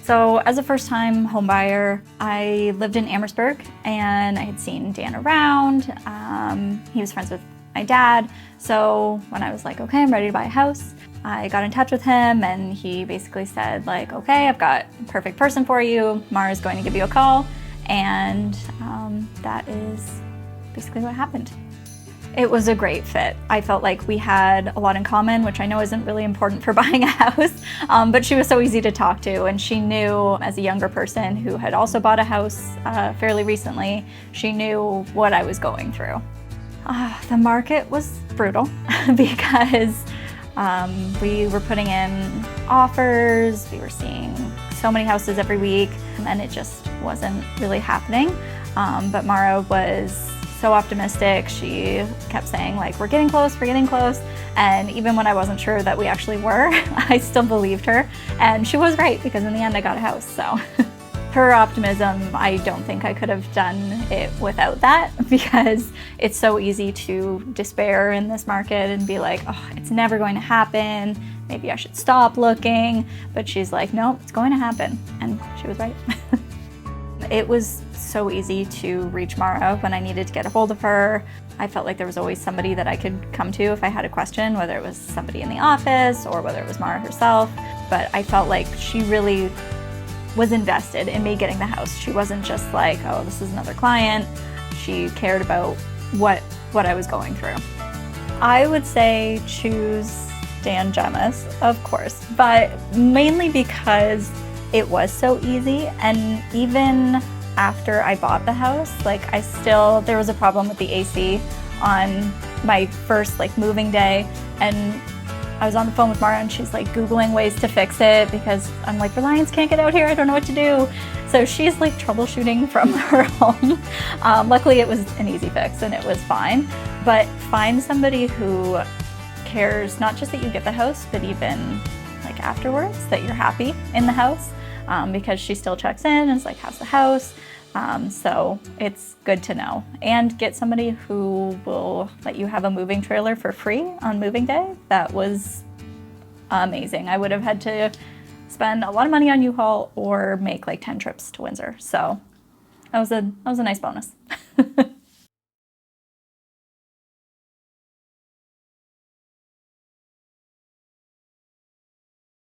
So as a first-time homebuyer, I lived in Amherstburg and I had seen Dan around. He was friends with my dad. So when I was like, okay, I'm ready to buy a house, I got in touch with him and he basically said like, okay, I've got a perfect person for you. Mara's going to give you a call. And that is basically what happened. It was a great fit. I felt like we had a lot in common, which I know isn't really important for buying a house, but she was so easy to talk to, and she knew, as a younger person who had also bought a house fairly recently, she knew what I was going through. The market was brutal because we were putting in offers, we were seeing so many houses every week, and it just wasn't really happening. But Mara was so optimistic. She kept saying like, we're getting close, we're getting close. And even when I wasn't sure that we actually were, I still believed her. And she was right, because in the end I got a house, so. Her optimism, I don't think I could have done it without that, because it's so easy to despair in this market and be like, oh, it's never going to happen. Maybe I should stop looking. But she's like, no, it's going to happen. And she was right. It was so easy to reach Mara when I needed to get a hold of her. I felt like there was always somebody that I could come to if I had a question, whether it was somebody in the office or whether it was Mara herself. But I felt like she really was invested in me getting the house. She wasn't just like, oh, this is another client. She cared about what I was going through. I would say choose Dan Gemus, of course, but mainly because it was so easy. And even after I bought the house, like there was a problem with the AC on my first moving day, and I was on the phone with Mara and she's like Googling ways to fix it, because I'm like, Reliance can't get out here, I don't know what to do. So she's like troubleshooting from her home. Luckily it was an easy fix and it was fine, but find somebody who cares not just that you get the house, but even like afterwards that you're happy in the house, because she still checks in and is like, how's the house? So it's good to know. And get somebody who will let you have a moving trailer for free on moving day. That was amazing. I would have had to spend a lot of money on U-Haul or make like 10 trips to Windsor. So that was a nice bonus.